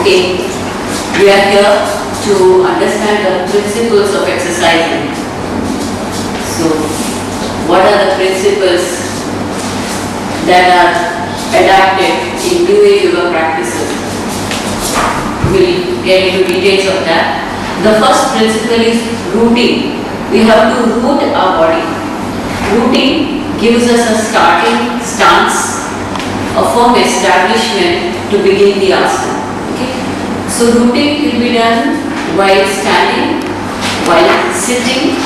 Okay, we are here to understand the principles of exercising. So, what are the principles that are adapted in new age yoga practices? We'll get into details of that. The first principle is rooting. We have to root our body. Rooting gives us a starting stance, a firm establishment to begin the asana. Okay? So rooting will be done while standing, while sitting,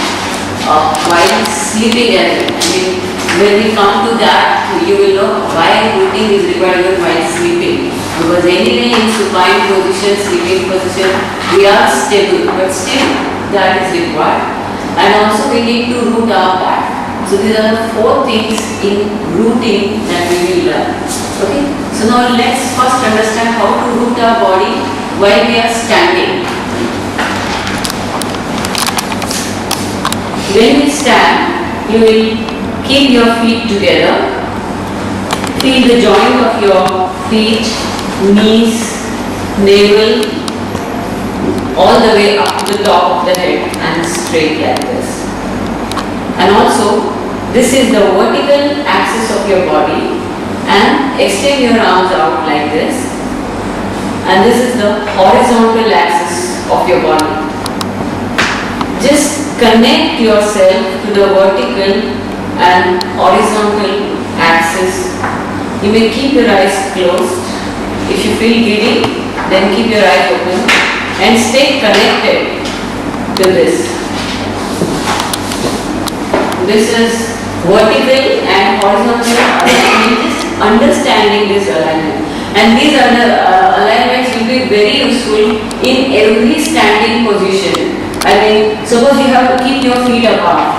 while sleeping as well. I mean, when we come to that, you will know why rooting is required even while sleeping. Because anyway in supine position, sleeping position, we are stable, but still that is required. And also we need to root our back. So these are the four things in rooting that we will learn. Okay? So now let's first understand how to root our body while we are standing. When we stand, you will keep your feet together. Feel the joint of your feet, knees, navel, all the way up to the top of the head and straight like this. And also, this is the vertical axis of your body, and extend your arms out like this. And this is the horizontal axis of your body. Just connect yourself to the vertical and horizontal axis. You may keep your eyes closed. If you feel giddy, then keep your eyes open and stay connected to this. This is vertical and horizontal alignment, understanding this alignment. And these alignments will be very useful in every standing position. I mean, suppose you have to keep your feet apart.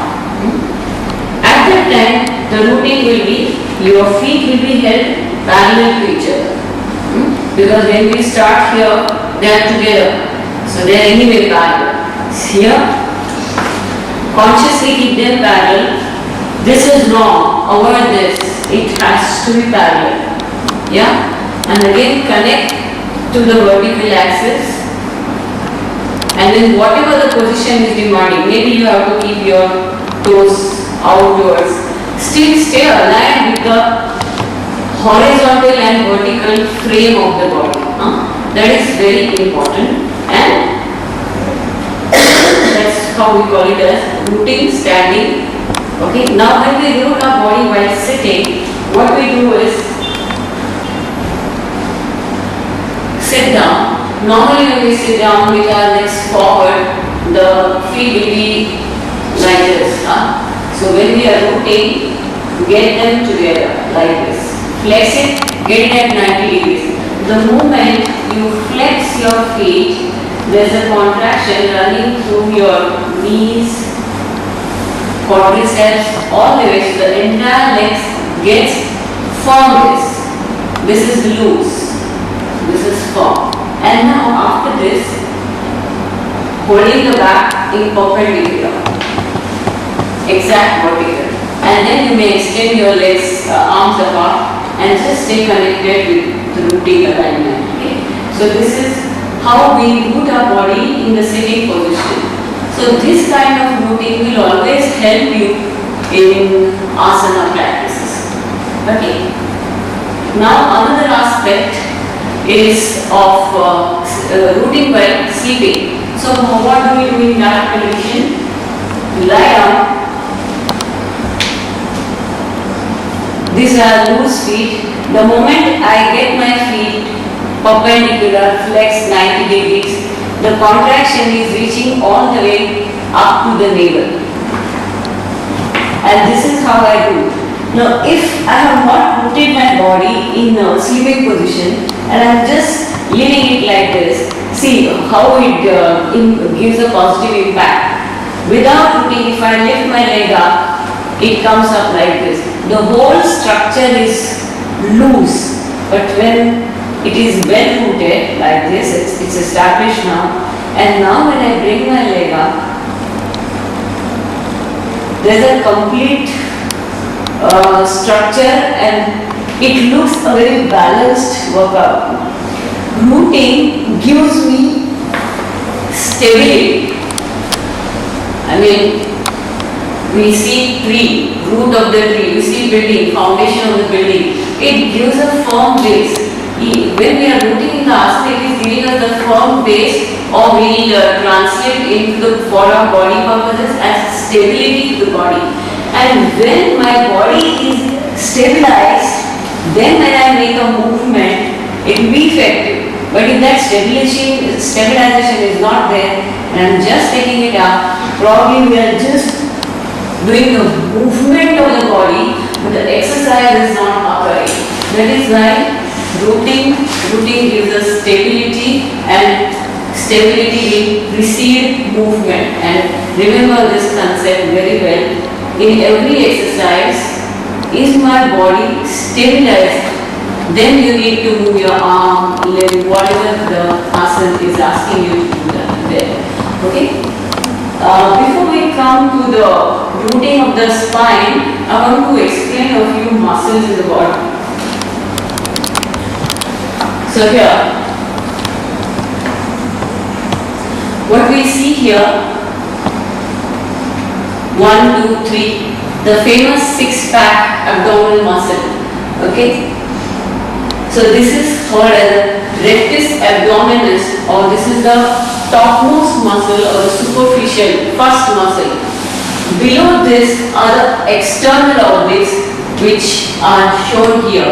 At that time, the rooting will be, your feet will be held parallel to each other. Because when we start here, they are together. So they are anyway parallel. Here, consciously keep them parallel. This is wrong. Avoid this. It has to be parallel. Yeah? And again connect to the vertical axis. And then whatever the position is demanding, maybe you have to keep your toes outwards. Still stay aligned with the horizontal and vertical frame of the body. That is very important. And that's how we call it as rooting, standing. Okay. Now when we root our body while sitting, what we do is sit down. Normally when we sit down with our legs forward, the feet will be like this. So when we are rooting, get them together like this. Flex it, get it at 90 degrees. The moment you flex your feet, there is a contraction running through your knees, quadriceps, all the way. So the entire legs gets firm. This is loose. This is firm. And now after this, holding the back in perpendicular, exact vertical. And then you may extend your legs, arms apart and just stay connected with the rooting alignment. Okay? So this is how we root our body in the sitting position. So this kind of rooting will always help you in asana practices. Okay. Now another aspect is of rooting while sleeping. So what do we do in that condition? Lie down. These are loose feet. The moment I get my feet perpendicular, flex 90 degrees, the contraction is reaching all the way up to the navel. And this is how I do. Now if I have not rooted my body in a sleeping position and I am just leaving it like this, see how it gives a positive impact. Without rooting, if I lift my leg up, it comes up like this. The whole structure is loose, but when it is well rooted like this, it's established now. And now when I bring my leg up, there is a complete structure and it looks a very balanced workout. rooting gives me stability. I mean, we see tree, root of the tree, we see building, foundation of the building. It gives a firm base. When we are rooting in the asana, it is giving us the firm base, or we will translate into for our body purposes as stability to the body. And when my body is stabilized, then when I make a movement, it will be effective. But if that stabilization is not there, and I'm just taking it up, probably we are just doing the movement of the body, but the exercise is not occurring. That is why rooting gives us stability, and stability will precede movement. And remember this concept very well. In every exercise, is my body stabilized? Then you need to move your arm, leg, whatever the asana is asking you to do there. Okay? Before we come to the rooting of the spine, I want to explain a few muscles in the body. So here, what we see here, 1, 2, 3, the famous six-pack abdominal muscle. Okay? So this is called as rectus abdominis, or this is the topmost muscle or the superficial first muscle. Below this are the external obliques, which are shown here.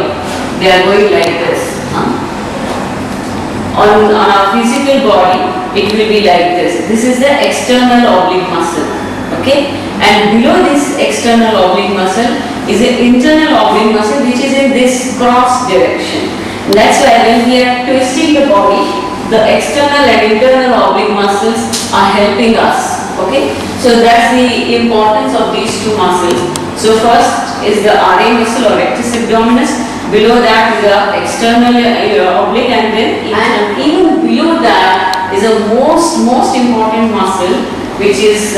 They are going like this. On our physical body, it will be like this. This is the external oblique muscle. Okay? And below this external oblique muscle is an internal oblique muscle, which is in this cross direction. And that's why when we are twisting the body, the external and internal oblique muscles are helping us. Okay? So that's the importance of these two muscles. So first is the RA muscle or rectus abdominis. Below that is the external oblique, and then even below that is a most important muscle, which is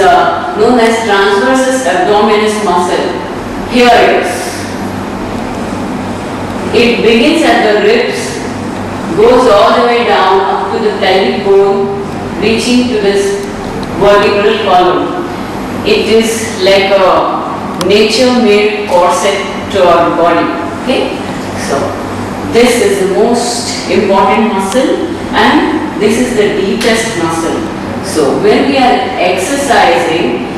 known as transversus abdominis muscle. Here it is. It begins at the ribs, goes all the way down up to the pelvic bone, reaching to this vertebral column. It is like a nature-made corset to our body. Okay? So, this is the most important muscle, and this is the deepest muscle. So, when we are exercising,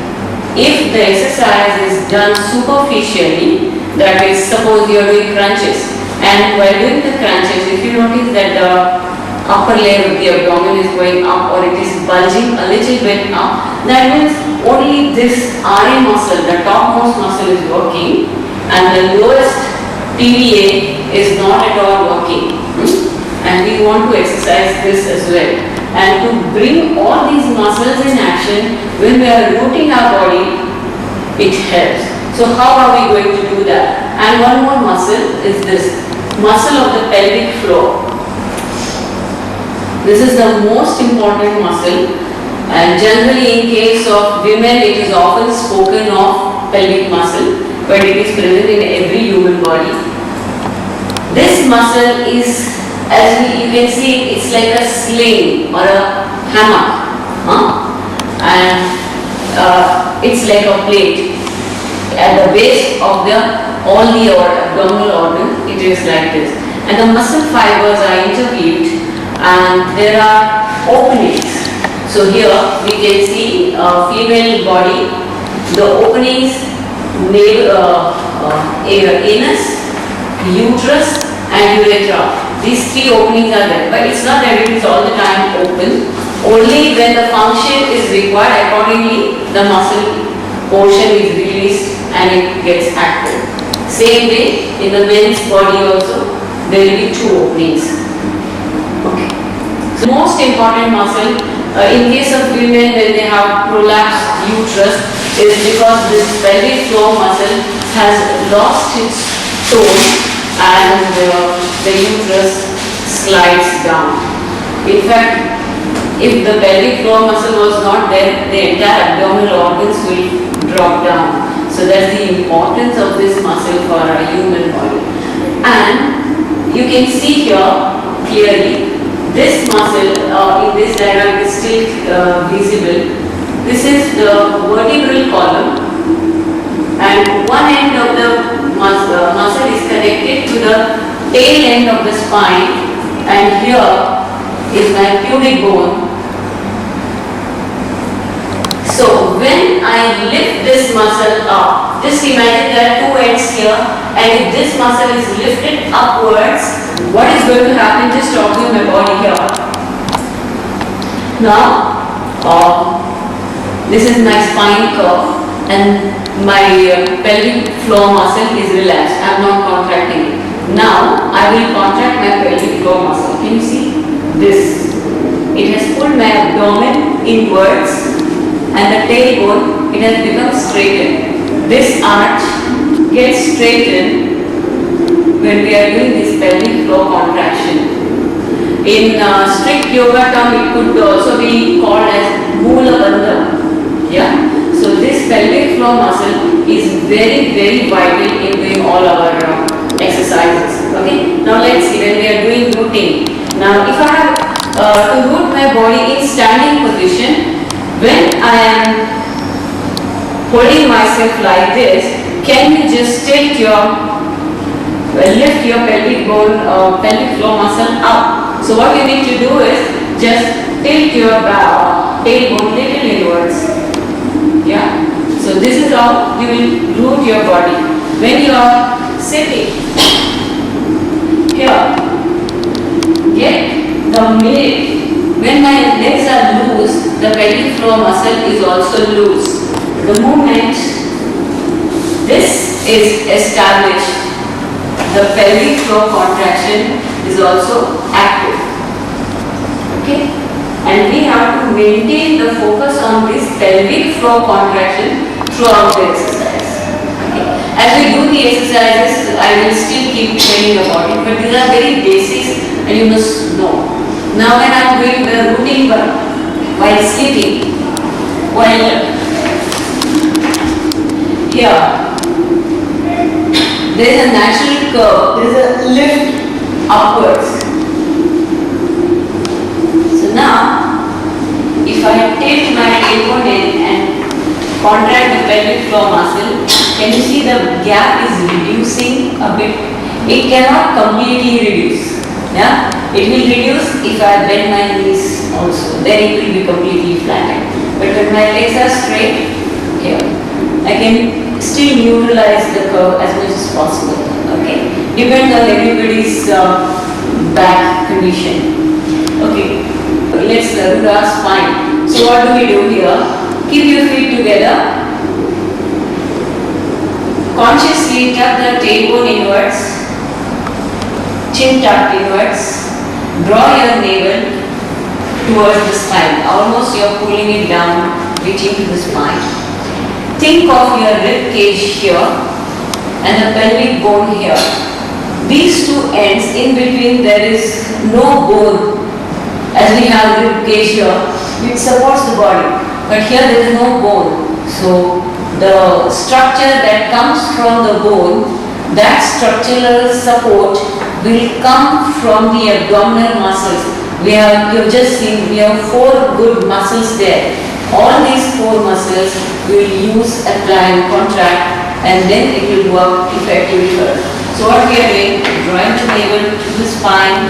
if the exercise is done superficially, that is, suppose you are doing crunches, and while doing the crunches, if you notice that the upper layer of the abdomen is going up, or it is bulging a little bit up, that means only this RA muscle, the topmost muscle, is working, and the lowest TVA is not at all working. And we want to exercise this as well. And to bring all these muscles in action, when we are rooting our body, it helps. So how are we going to do that? And one more muscle is this muscle of the pelvic floor. This is the most important muscle, and generally in case of women it is often spoken of pelvic muscle, but it is present in every human body. This muscle is, as you can see, it's like a sling or a hammer, and it's like a plate. At the base of all the abdominal organs, it is like this. And the muscle fibers are interweaved, and there are openings. So here we can see female body, the openings, anus, uterus and urethra. These three openings are there, but it's not that it is all the time open. Only when the function is required, accordingly the muscle portion is released and it gets active. Same way in the men's body also, there will be two openings. Okay. So most important muscle in case of women when they have prolapsed uterus is because this pelvic floor muscle has lost its tone and the uterus slides down. In fact, if the pelvic floor muscle was not there, the entire abdominal organs will drop down. So that's the importance of this muscle for our human body. And you can see here clearly This muscle in this diagram is still visible. This is the vertebral column, and one end of the muscle is connected to the tail end of the spine, and here is my pubic bone. So when I lift this muscle up, just imagine there are two ends here, and if this muscle is lifted upwards, what is going to happen? Just observe my body here. Now, this is my spine curve, and my pelvic floor muscle is relaxed. I am not contracting it. Now, I will contract my pelvic floor muscle. Can you see this? It has pulled my abdomen inwards, and the tailbone, it has become straightened. This arch gets straightened when we are doing this pelvic floor contraction. In strict yoga term, it could also be called as Mula Bandha. Yeah. So this pelvic floor muscle is very, very vital in doing all our exercises. Okay. Now let's see when we are doing rooting. Now if I have to root my body in standing position, when I am holding myself like this, can you just tilt your lift your pelvic bone, pelvic floor muscle up? So what you need to do is just tilt your tailbone little inwards. Yeah. So this is how you will root your body. When you are sitting here, get the minute when my legs are loose, the pelvic floor muscle is also loose. The moment this is established, the pelvic floor contraction is also active. Okay? And we have to maintain the focus on this pelvic floor contraction throughout the exercise. Okay? As we do the exercises, I will still keep telling about it, but these are very basics and you must know. Now when I am doing the rooting while sleeping, while here, there is a natural curve, there is a lift upwards. So now, if I tilt my tailbone in and contract the pelvic floor muscle, can you see the gap is reducing a bit? It cannot completely reduce. Yeah? It will reduce if I bend my knees also. Then it will be completely flattened. But when my legs are straight, here, I can still neutralize the curve as much as possible. Okay? Depends on everybody's back condition. Okay? Let's do our spine. So what do we do here? Keep your feet together. Consciously tuck the tailbone inwards. Chin tucked inwards. Draw your navel towards the spine. Almost you are pulling it down, reaching to the spine. Think of your rib cage here and the pelvic bone here. These two ends, in between there is no bone. As we have rib cage here, it supports the body. But here there is no bone. So the structure that comes from the bone, that structural support will come from the abdominal muscles. You have just seen, we have 4 good muscles there. All these 4 muscles will use, apply and contract, and then it will work effectively for us. So what we are doing, drawing the navel to the spine,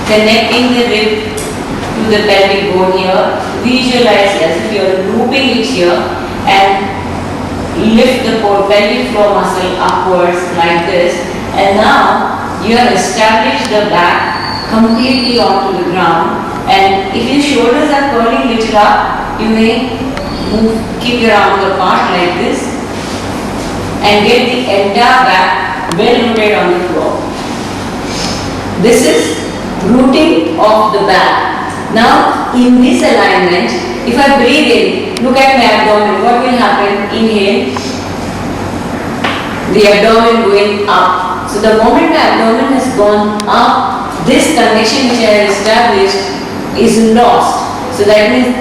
connecting the rib to the pelvic bone here, visualize as if you are looping it here, and lift the pelvic floor muscle upwards like this, and now you have established the back completely onto the ground, and if your shoulders are curling little up, you may keep your arms apart like this and get the entire back well rooted on the floor. This is rooting of the back. Now in this alignment, if I breathe in, look at my abdomen, what will happen? Inhale, the abdomen going up. So the moment the abdomen has gone up, this connection which I have established is lost. So that means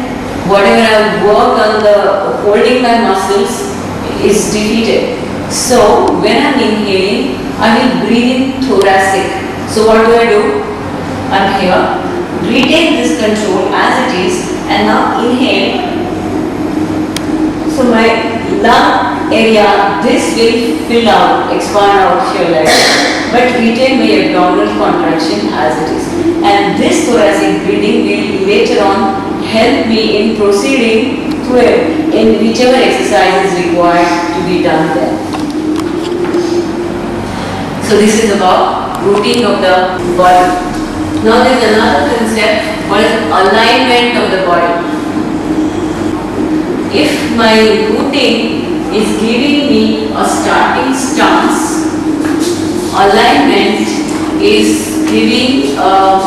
whatever I have worked on the holding my muscles is defeated. So when I am inhaling, I will breathe in thoracic. So what do? I'm here, retain this control as it is and now inhale. So my lung area, this will fill out, expand out here like that, but retain my abdominal contraction as it is. And this thoracic breathing will later on help me in proceeding through in whichever exercise is required to be done there. So this is about rooting of the body. Now there is another concept called alignment of the body. If my rooting is giving me a starting stance, alignment is giving a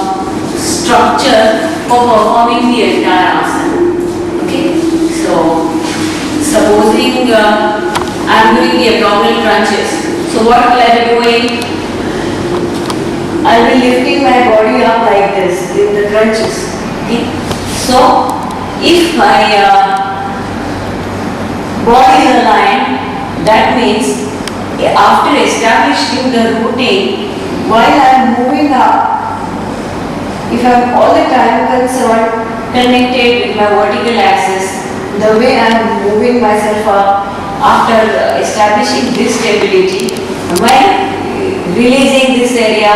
structure for performing the entire asana. Okay, so supposing I am doing the abdominal crunches. So what will I be doing? I will be lifting my body up like this in the crunches. Okay, so if my body is aligned, that means after establishing the routine, while I am moving up, if I am all the time concerned, connected with my vertical axis, the way I am moving myself up, after establishing this stability, am I releasing this area?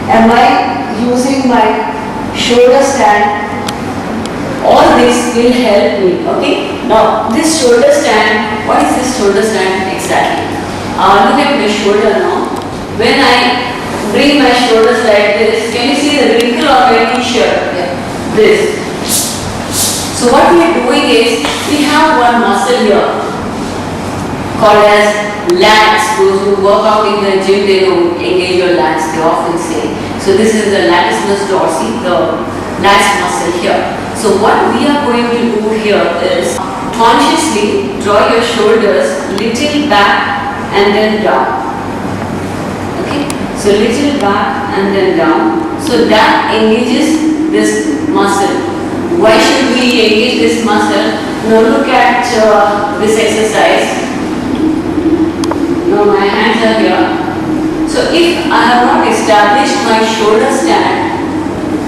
Am I using my shoulder stand? All this will help me. Okay. Now this shoulder stand, what is this shoulder stand exactly? Look at my shoulder now. When I bring my shoulders like this, can you see the wrinkle on my t-shirt? Yeah. This. So what we are doing is, we have one muscle here called as lats. Those who work out in the gym, they don't engage your lats, they often say. So this is the latissimus dorsi, the lats muscle here. So what we are going to do here is consciously draw your shoulders little back and then down. Okay, so little back and then down. So that engages this muscle. Why should we engage this muscle? Now look at this exercise. Now my hands are here. So if I have not established my shoulder stand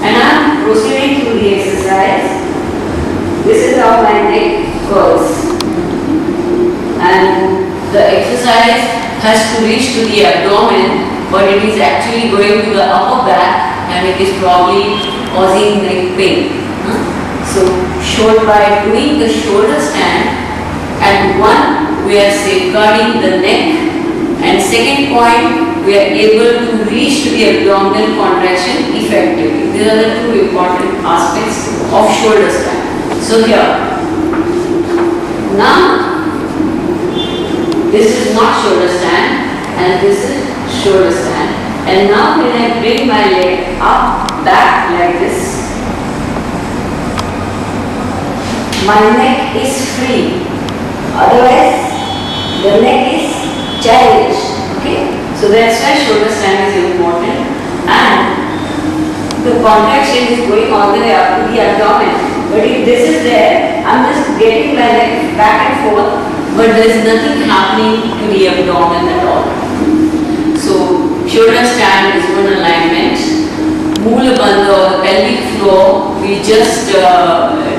and I am proceeding through the exercise, this is how my neck curls. And the exercise has to reach to the abdomen, but it is actually going to the upper back and it is probably causing neck pain. So by doing the shoulder stand, at one we are safeguarding the neck, and second point we are able to reach to the abdominal contraction effectively. These are the two important aspects of shoulder stand. So here, now this is not shoulder stand and this is shoulder stand. And now when I bring my leg up, back like this, my neck is free. Otherwise, the neck is challenged. Okay? So that's why shoulder stand is important. And the contraction is going all the way up to the abdomen. But if this is there, I'm just getting my leg back and forth, but there is nothing happening to the abdomen at all. So shoulder stand is one alignment. Moola bandha or the pelvic floor we just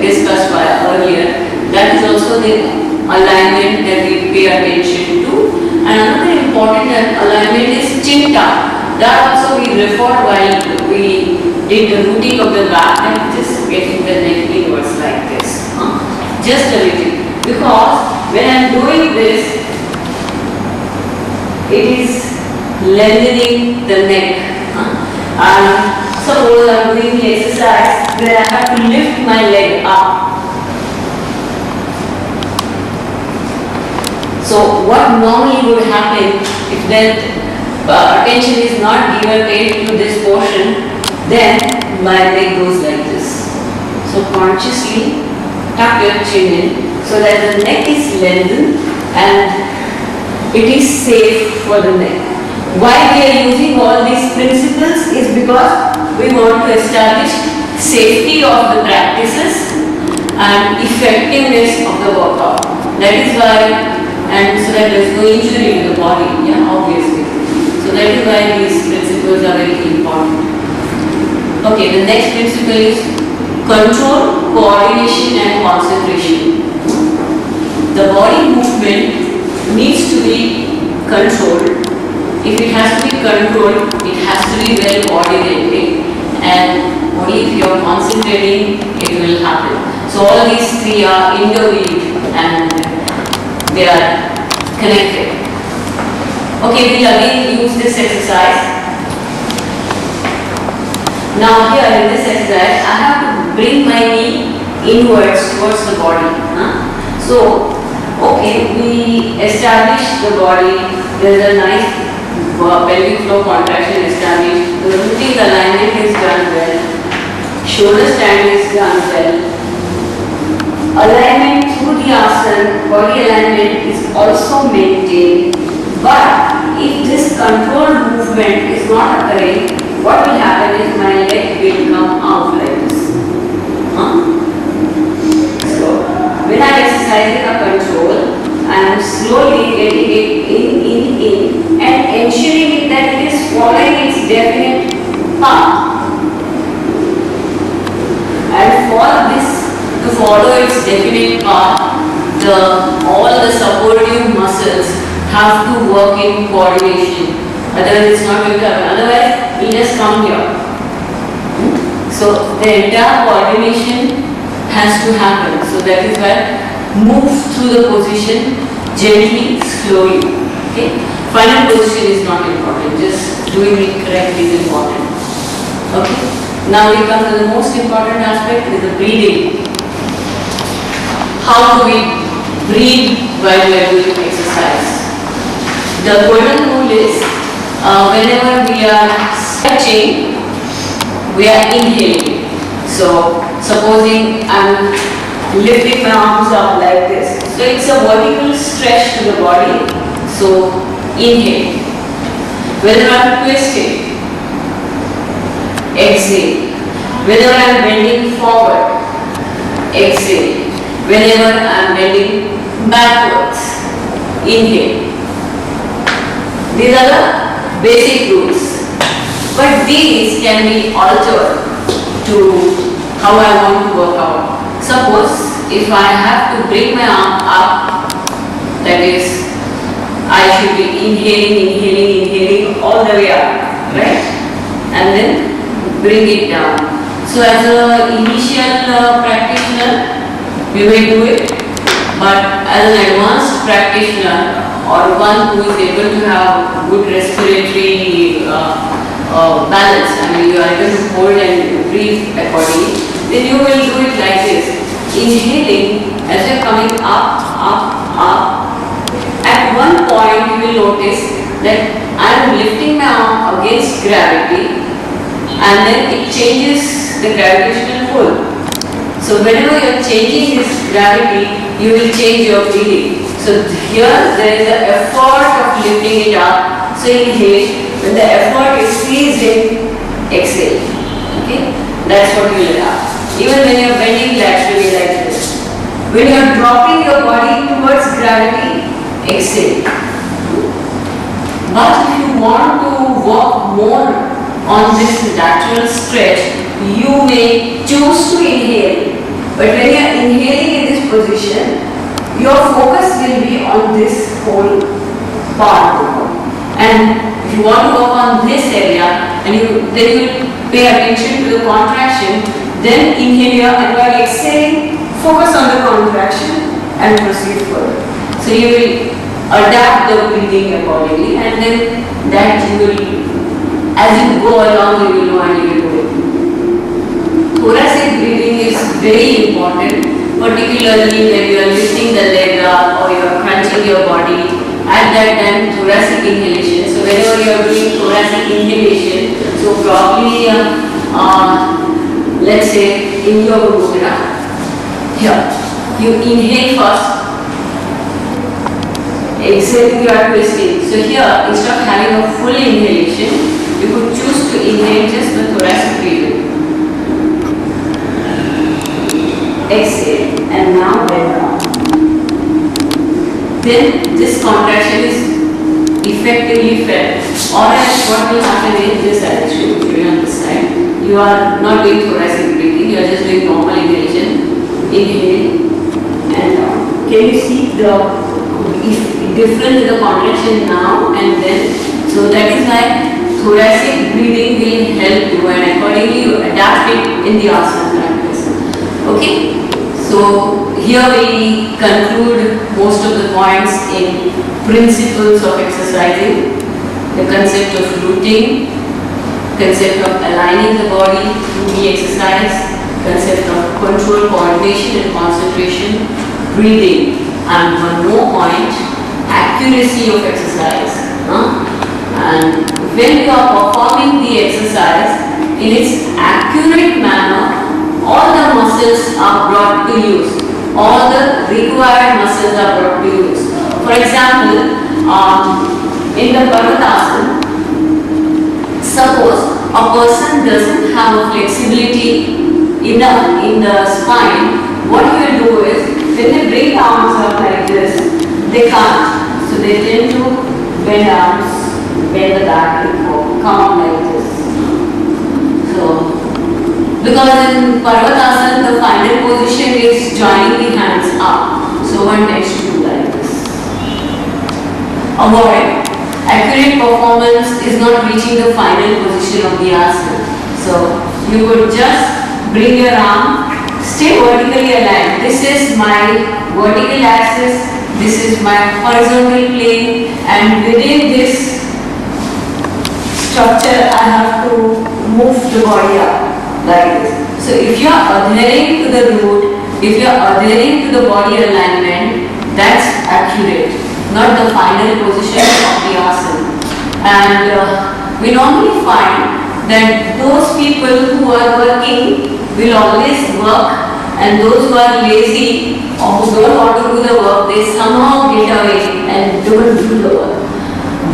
discussed earlier. That is also the alignment that we pay attention to. And another important alignment is chin tuck. That also we referred while we did the rooting of the back and just getting the neck inwards like this. Just a little. Because when I am doing this, it is lengthening the neck. And suppose I am doing the exercise where I have to lift my leg up. So what normally would happen if that attention is not given paid to this portion, then my leg goes like this. So consciously tuck your chin in so that the neck is lengthened and it is safe for the neck. Why we are using all these principles is because we want to establish safety of the practices and effectiveness of the workout. That is why, and so that there is no injury to the body, yeah, obviously. So that is why these principles are very important. Okay, the next principle is control, coordination and concentration. The body movement needs to be controlled. If it has to be controlled, it has to be well coordinated, and only if you are concentrating, it will happen. So all these three are interweaved and they are connected. Okay, we again use this exercise. Now here in this exercise, I have to bring my knee inwards towards the body. So, okay, we establish the body. There is a nice pelvic floor contraction established. The rotating alignment is done well. Shoulder stand is done well. Alignment through the asana, body alignment is also maintained. But if this controlled movement is not occurring, what will happen is my leg will come out like this. So, when I am exercising a control, I am slowly getting it in, and ensuring that it is following its definite path. And for this to follow its definite path, all the supportive muscles have to work in coordination. Otherwise, it's not going to happen. Otherwise, it just come here. So the entire coordination has to happen. So that is why move through the position gently, slowly. Okay. Final position is not important. Just doing it correctly is important. Okay. Now we come to the most important aspect, is the breathing. How do we breathe while we are doing exercise? The golden rule is whenever we are stretching, we are inhaling. So, supposing I am lifting my arms up like this. So, it's a vertical stretch to the body. So, inhale. Whenever I am twisting, exhale. Whenever I am bending forward, exhale. Whenever I am bending backwards, inhale. These are the basic rules. But these can be altered to how I want to work out. Suppose if I have to bring my arm up, that is, I should be inhaling all the way up, right? And then bring it down. So as an initial practitioner, we may do it, but as an advanced practitioner or one who is able to have good respiratory balance, I mean you are able to hold and breathe accordingly, then you will do it like this. Inhaling as you are coming up. At one point you will notice that I am lifting my arm against gravity and then it changes the gravitational pull. So whenever you are changing this gravity, you will change your breathing. So here there is an effort of lifting it up. So inhale. When the effort is ceasing, exhale. Okay? That's what you will have. Even when you are bending laterally like this. When you are dropping your body towards gravity, exhale. But if you want to work more on this lateral stretch, you may choose to inhale. But when you are inhaling in this position, your focus will be on this whole part of the body. And if you want to work on this area, and then you will pay attention to the contraction, then inhale here, and while exhaling, focus on the contraction and proceed further. So you will adapt the breathing accordingly, and then that you will, as you go along, you will know and you will do it. Thoracic breathing is very important, particularly when you are lifting the leg up or you are crunching your body. At that time, thoracic inhalation. So whenever you are doing thoracic inhalation, so probably let's say in your mudra, here you inhale first, exhale you are twisting. So here, instead of having a full inhalation, you could choose to inhale just the thoracic breathing. Exhale, and now bend down. Then this contraction is effectively felt. Or else what will happen is this, I will show you on this side. You you are not doing thoracic breathing, you are just doing normal inhalation. Inhale and down. Can you see the difference in the contraction now and then? So that is why thoracic breathing will help you, and accordingly you adapt it in the asana practice. Okay? So here we conclude most of the points in principles of exercising, the concept of rooting, concept of aligning the body to the exercise, concept of control, coordination and concentration, breathing, and one more point, accuracy of exercise. And when you are performing the exercise in its accurate manner, all the muscles are brought to use. All the required muscles are brought to use. For example, in the Parvatasana, suppose a person doesn't have a flexibility in the spine, what you will do is, when they bring arms up like this, they can't. So they tend to bend arms, bend the back and come up like this. So, because in Parvatasana the final position is joining the hands up. So one tends to do like this. Avoid. Accurate performance is not reaching the final position of the asana. So you would just bring your arm, stay vertically aligned. This is my vertical axis, this is my horizontal plane, and within this structure I have to move the body up like this. So if you are adhering to the root, if you are adhering to the body alignment, that's accurate, not the final position of the asana. And we normally find that those people who are working will always work, and those who are lazy or who don't want to do the work, they somehow get away and don't do the work.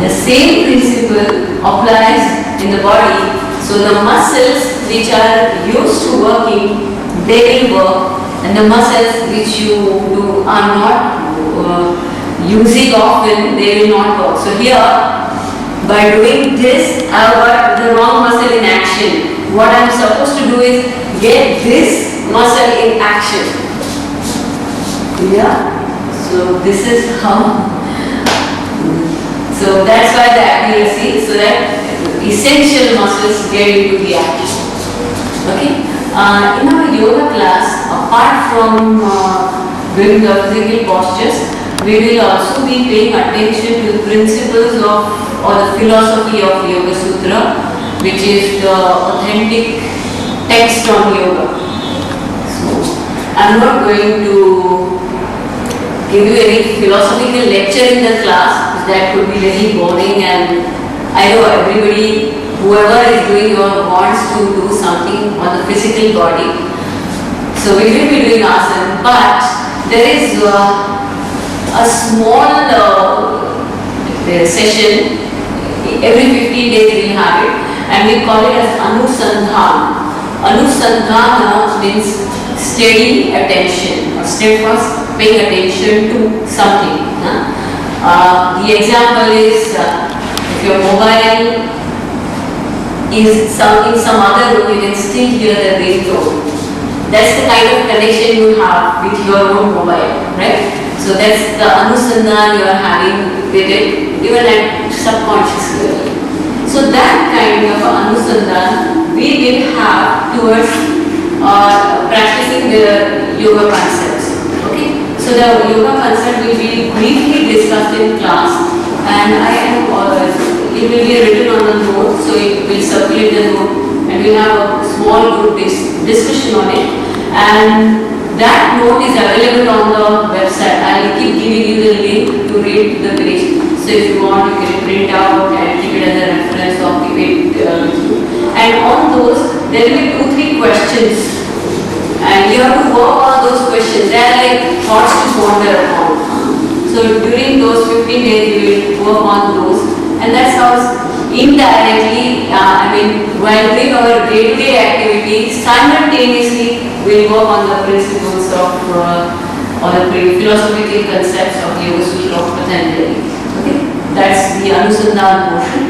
The same principle applies in the body. So the muscles which are used to working, they will work, and the muscles which you are not using often, they will not work. So here, by doing this, I have got the wrong muscle in action. What I am supposed to do is get this muscle in action. Yeah. So this is how. So that's why the accuracy, so that essential muscles get into the action. Okay. In our yoga class, apart from doing the physical postures, we will also be paying attention to the principles of or the philosophy of Yoga Sutra, which is the authentic text on yoga. So I am not going to give you any philosophical lecture in the class, that could be very boring, and I know everybody, whoever is doing yoga wants to do something on the physical body. So we will be doing asana, but there is a small session every 15 days we have it, and we call it as Anusandhana. Anusandhana means steady attention or steadfast paying attention to something. The example is if your mobile is in some other room, you can still hear the ringtone. That's the kind of connection you have with your own mobile, right? So that's the Anusandhana you are having with it, even at subconscious level. So that kind of Anusandhana we will have towards practicing the yoga concepts. Okay? So the yoga concept will be briefly discussed in class, and it will be written on the note, so it will circulate the note, and we will have a small group discussion on it. And that note is available on the website. I will keep giving you the link to read the page. So if you want, you can print out and keep it as a reference or keep it and on those, there will be 2-3 questions. And you have to work on those questions. They are like thoughts to ponder upon. So during those 15 days, you will work on those. And that's how indirectly, while doing our day-to-day activities, simultaneously we'll work on the principles of or the philosophical concepts of Yoga Sutra of Patanjali. Okay, that's the Anusandhana portion.